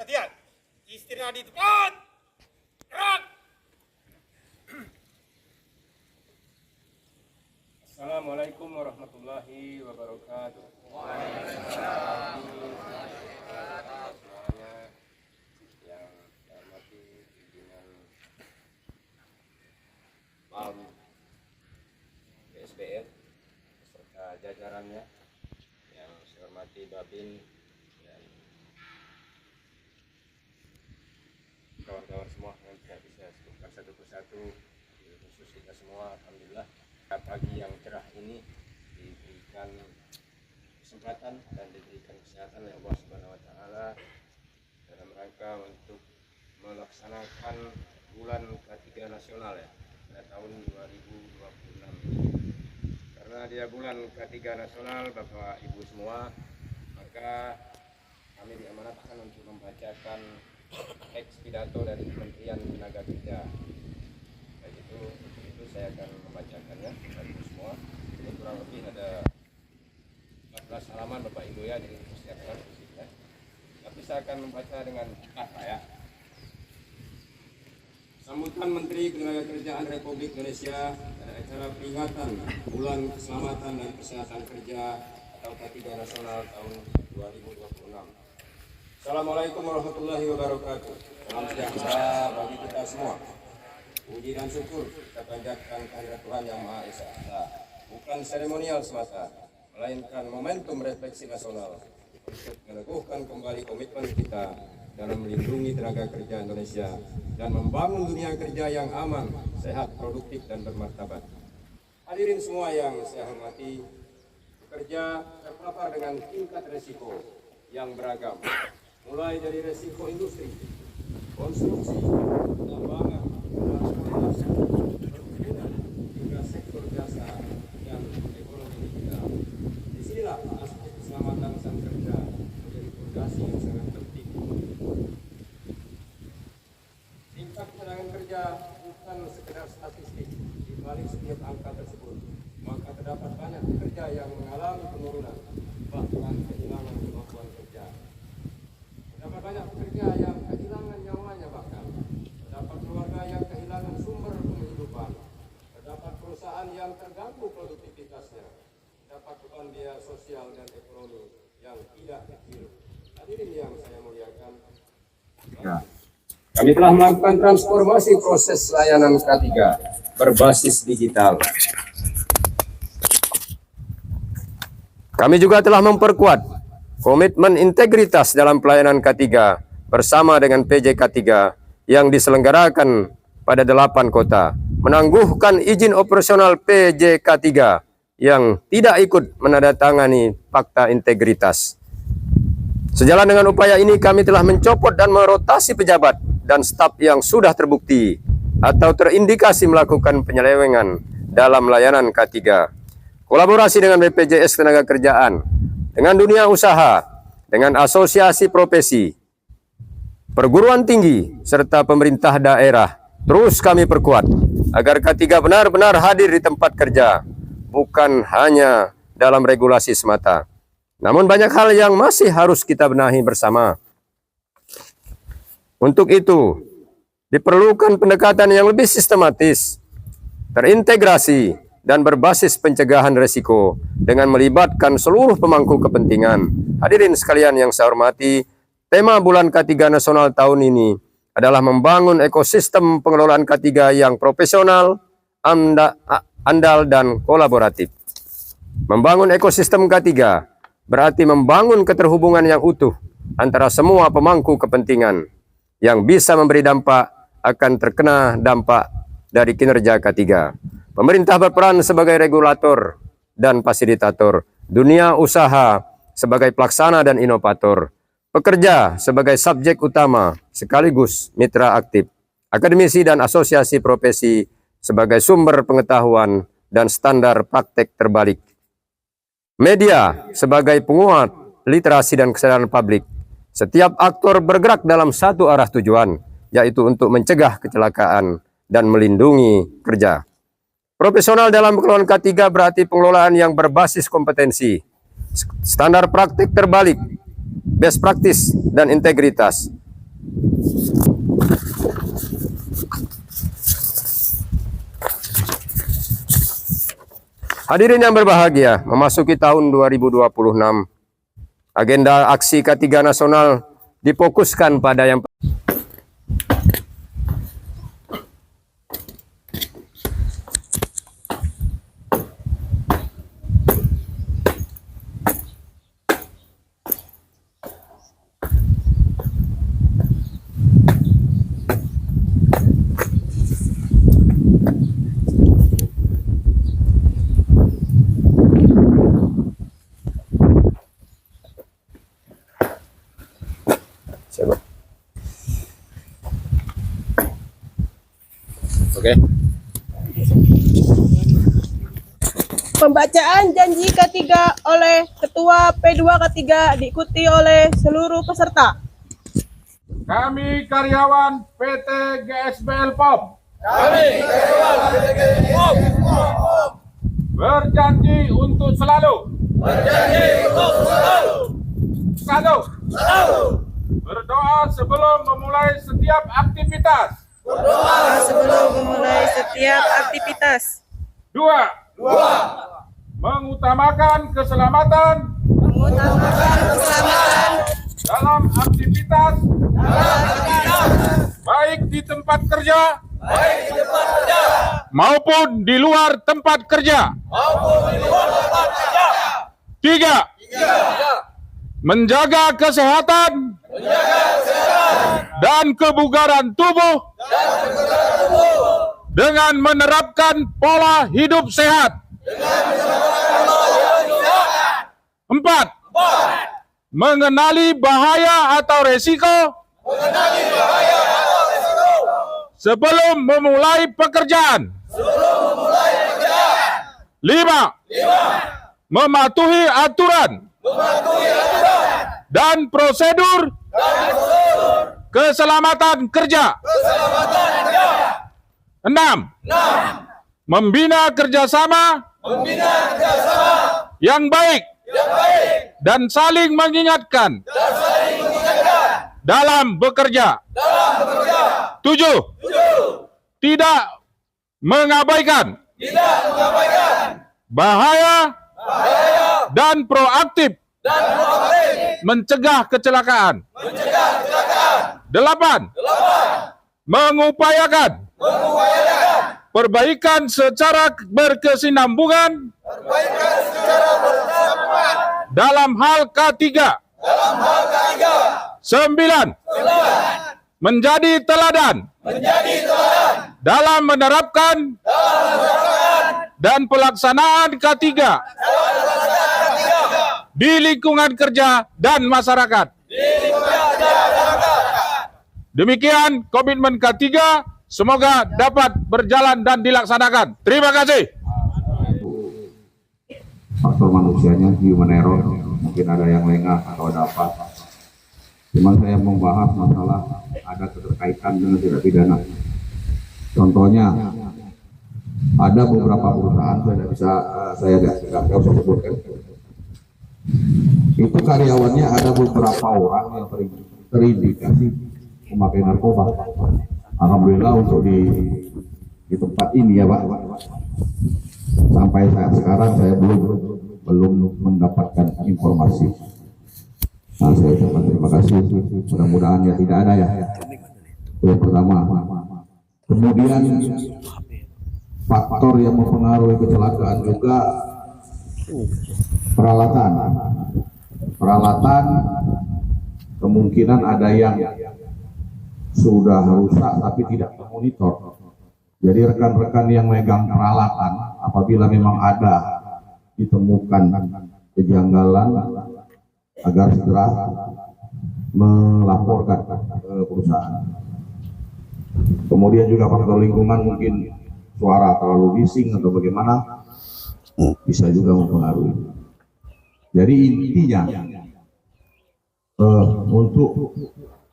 Perhatian, istirahat di tempat. Gerak. Assalamualaikum warahmatullahi wabarakatuh. Semuanya yang saya hormati pimpinan PAM PSBR beserta jajarannya, yang saya hormati Babin dan kawan-kawan semua yang tidak bisa sebutkan satu persatu, khusus kita semua, alhamdulillah pagi yang cerah ini diberikan kesempatan dan diberikan kesehatan oleh Allah Subhanahu wa taala dalam rangka untuk melaksanakan bulan ketiga nasional ya pada tahun 2026 ini. Karena dia bulan ketiga nasional, Bapak Ibu semua, maka kami diamanatkan untuk membacakan teks pidato dari Kementerian Tenaga Kerja. Baik itu saya akan membacakannya bagi semua. Ini kurang lebih ada 14 halaman Bapak Ibu ya, jadi persiapkan fisiknya. Tapi saya akan membaca dengan cepat ya. Sambutan Menteri Ketenagakerjaan Republik Indonesia pada acara peringatan Bulan Keselamatan dan Kesehatan Kerja atau K3 Nasional tahun 2026. Assalamualaikum warahmatullahi wabarakatuh. Salam sejahtera bagi kita semua. Puji dan syukur kita panjatkan kehadirat Tuhan Yang Maha Esa. Bukan seremonial semata, melainkan momentum refleksi nasional untuk meneguhkan kembali komitmen kita dalam melindungi tenaga kerja Indonesia dan membangun dunia kerja yang aman, sehat, produktif, dan bermartabat. Hadirin semua yang saya hormati, bekerja terpapar dengan tingkat resiko yang beragam, mulai dari resiko industri, konstruksi, penambangan, transportasi, perkebunan, hingga sektor jasa dan ekonomi digital. Disinilah aspek keselamatan sang kerja menjadi fondasi yang sangat penting. Tingkat ketenagaan kerja bukan sekedar statistik. Di balik setiap angka tersebut, maka terdapat banyak pekerja yang mengalami penurunan, bahkan kehilangan kemampuan kerja. Terdapat banyak pekerja yang kehilangan nyawanya, bahkan terdapat keluarga yang kehilangan sumber penghidupan, terdapat perusahaan yang terganggu produktivitasnya, terdapat beban biaya sosial dan ekonomi yang tidak kecil. Hadirin yang saya muliakan, kami telah melakukan transformasi proses layanan K3 berbasis digital. Kami juga telah memperkuat komitmen integritas dalam pelayanan K3 bersama dengan PJ K3 yang diselenggarakan pada 8 kota, menangguhkan izin operasional PJ K3 yang tidak ikut menandatangani fakta integritas. Sejalan dengan upaya ini, kami telah mencopot dan merotasi pejabat dan staf yang sudah terbukti atau terindikasi melakukan penyelewengan dalam layanan K3. Kolaborasi dengan BPJS Ketenagakerjaan, dengan dunia usaha, dengan asosiasi profesi, perguruan tinggi, serta pemerintah daerah, terus kami perkuat agar K3 benar-benar hadir di tempat kerja, bukan hanya dalam regulasi semata. Namun banyak hal yang masih harus kita benahi bersama. Untuk itu, diperlukan pendekatan yang lebih sistematis, terintegrasi, dan berbasis pencegahan risiko dengan melibatkan seluruh pemangku kepentingan. Hadirin sekalian yang saya hormati, tema Bulan K3 Nasional tahun ini adalah membangun ekosistem pengelolaan K3 yang profesional, andal, dan kolaboratif. Membangun ekosistem K3 berarti membangun keterhubungan yang utuh antara semua pemangku kepentingan yang bisa memberi dampak akan terkena dampak dari kinerja K3. Pemerintah berperan sebagai regulator dan fasilitator, dunia usaha sebagai pelaksana dan inovator, pekerja sebagai subjek utama sekaligus mitra aktif, akademisi dan asosiasi profesi sebagai sumber pengetahuan dan standar praktek terbalik, media sebagai penguat literasi dan kesadaran publik. Setiap aktor bergerak dalam satu arah tujuan, yaitu untuk mencegah kecelakaan dan melindungi kerja. Profesional dalam pengelolaan K3 berarti pengelolaan yang berbasis kompetensi, standar praktik terbalik, best practice, dan integritas. Hadirin yang berbahagia, memasuki tahun 2026, agenda aksi K3 nasional difokuskan pada yang Siapa? Oke. Pembacaan janji K3 oleh Ketua P2 K3 diikuti oleh seluruh peserta. Kami karyawan PT GSBL POM berjanji untuk selalu berdoa sebelum memulai setiap aktivitas. 2. Mengutamakan keselamatan dalam aktivitas baik di tempat kerja maupun di luar tempat kerja. 3. Menjaga kesehatan dan kebugaran tubuh dengan menerapkan pola hidup sehat. 4. Mengenali bahaya atau resiko sebelum memulai pekerjaan. 5. Mematuhi aturan dan prosedur keselamatan kerja. 6. Membina kerjasama yang baik dan saling mengingatkan dalam bekerja. 7. Tidak mengabaikan bahaya dan proaktif mencegah kecelakaan. 8. Mengupayakan perbaikan secara berkesinambungan dalam hal K3. 9. Menjadi teladan dalam menerapkan dan pelaksanaan K3 di lingkungan kerja dan masyarakat. Demikian komitmen K3, semoga dapat berjalan dan dilaksanakan. Terima kasih. Faktor manusianya, human error, mungkin ada yang lengah atau ada apa. Cuma saya membahas masalah ada keterkaitan dengan tindak pidana. Contohnya, ada beberapa perusahaan, saya tidak usah sebutkan. Itu karyawannya ada beberapa orang yang terindikasi memakai narkoba. Alhamdulillah untuk di tempat ini ya Pak. Sampai saat sekarang saya belum mendapatkan informasi. Nah, saya ucapkan terima kasih. Mudah-mudahan ya tidak ada ya. Itu yang pertama. Kemudian faktor yang mempengaruhi kecelakaan juga peralatan kemungkinan ada yang sudah rusak tapi tidak termonitor. Jadi rekan-rekan yang megang peralatan apabila memang ada ditemukan kejanggalan agar segera melaporkan ke perusahaan. Kemudian juga faktor lingkungan, mungkin suara terlalu bising atau bagaimana bisa juga mempengaruhi. Jadi intinya untuk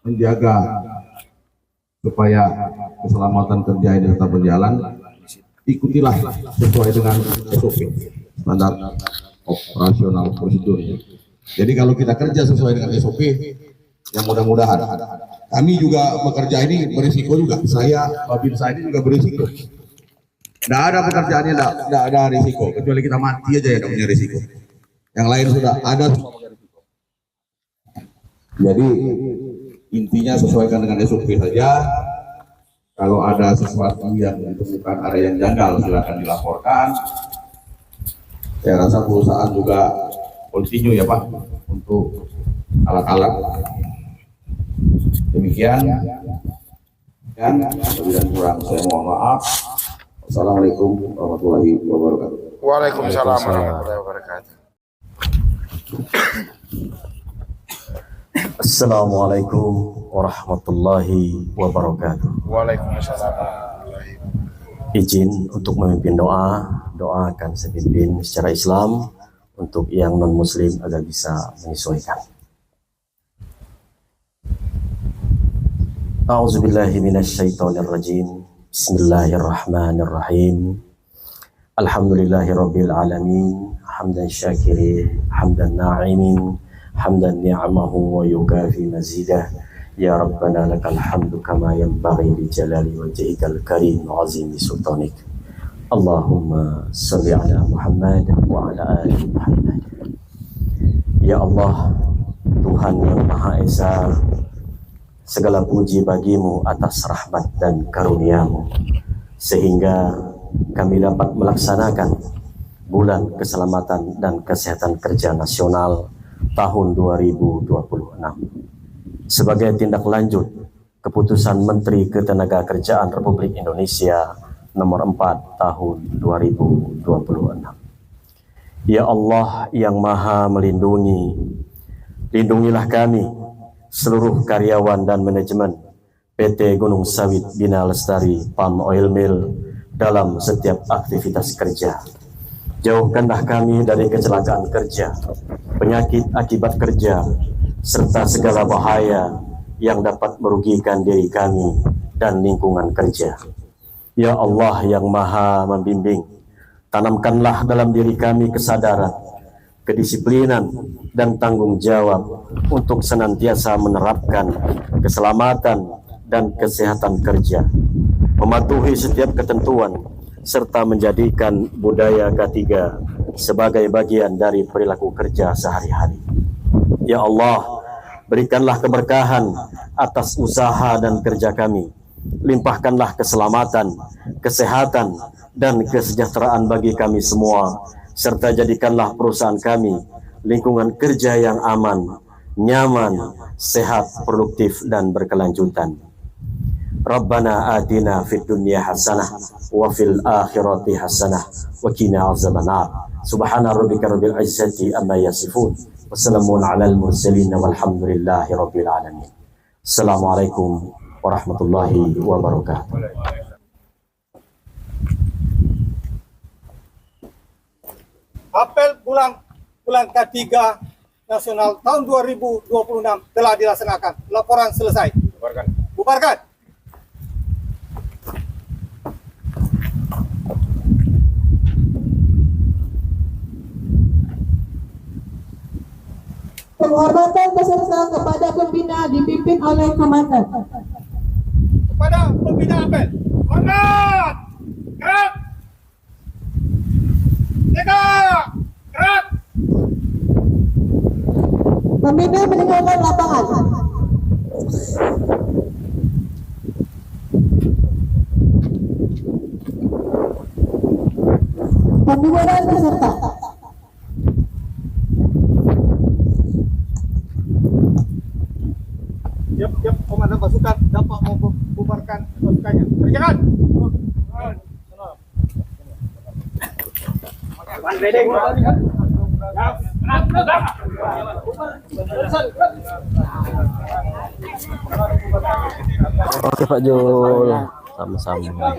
menjaga supaya keselamatan kerja ini tetap berjalan, ikutilah sesuai dengan SOP, standar operasional prosedur. Jadi kalau kita kerja sesuai dengan SOP, yang mudah-mudahan Kami juga bekerja ini berisiko juga. Saya, Babin saya ini juga berisiko. Tidak ada pekerjaannya, tidak ada risiko. Kecuali kita mati aja yang punya risiko. Yang lain sudah ada. Jadi intinya sesuaikan dengan SOP saja. Kalau ada sesuatu yang ditemukan, ada yang janggal, silakan dilaporkan. Saya rasa perusahaan juga continue ya Pak untuk alat-alat. Demikian, dan lebih dan kurang saya mohon maaf. Assalamualaikum warahmatullahi wabarakatuh. Waalaikumsalam warahmatullahi wabarakatuh. Assalamualaikum warahmatullahi wabarakatuh. Waalaikumsalam warahmatullahi wabarakatuh. Izin untuk memimpin doa akan saya pimpin secara Islam untuk yang non muslim agar bisa menyesuaikan. A'udzubillahi minasyaitonirrajim. Bismillahirrahmanirrahim. Alhamdulillahirabbil alamin. Hamdan syakirin, hamdan na'imin, hamdan ni'amahu wa yukafi mazidah. Ya Rabbana lakal hamdu kama yanbaghi li jalali wajhikal karim wa azimi sultanik. Allahumma salli ala Muhammad wa ala ali Muhammad. Ya Allah, Tuhan yang Maha Esa, segala puji bagimu atas rahmat dan karunia-Mu, sehingga kami dapat melaksanakan bulan keselamatan dan kesehatan kerja nasional tahun 2026. Sebagai tindak lanjut keputusan Menteri Ketenagakerjaan Republik Indonesia nomor 4 tahun 2026. Ya Allah yang Maha melindungi, lindungilah kami, seluruh karyawan dan manajemen PT Gunung Sawit Bina Lestari Palm Oil Mill dalam setiap aktivitas kerja. Jauhkanlah kami dari kecelakaan kerja, penyakit akibat kerja, serta segala bahaya yang dapat merugikan diri kami dan lingkungan kerja. Ya Allah yang Maha membimbing, tanamkanlah dalam diri kami kesadaran, kedisiplinan, dan tanggung jawab untuk senantiasa menerapkan keselamatan dan kesehatan kerja, mematuhi setiap ketentuan, serta menjadikan budaya K3 sebagai bagian dari perilaku kerja sehari-hari. Ya Allah, berikanlah keberkahan atas usaha dan kerja kami, limpahkanlah keselamatan, kesehatan, dan kesejahteraan bagi kami semua, serta jadikanlah perusahaan kami lingkungan kerja yang aman, nyaman, sehat, produktif, dan berkelanjutan. Rabbana atina fid dunya hasanah wa fil akhirati hasanah wa qina azabannar. Subhana rabbika rabbil izzati amma yasifun. Wassalamun alal mursalin walhamdulillahi rabbil alamin. Assalamualaikum warahmatullahi wabarakatuh. Apel bulan K3 nasional tahun 2026 telah dilaksanakan. Laporan selesai. Bubarkan. Penghormatan peserta kepada pembina dipimpin oleh komandan. Kepada pembina apel. Hormat. Gerak. Tegak. Gerak. Pembina meninggalkan lapangan. Pembubaran peserta. Siap, komandan pasukan dapat membubarkan pasukannya. Kerjakan. Oke Pak Jul, sama-sama.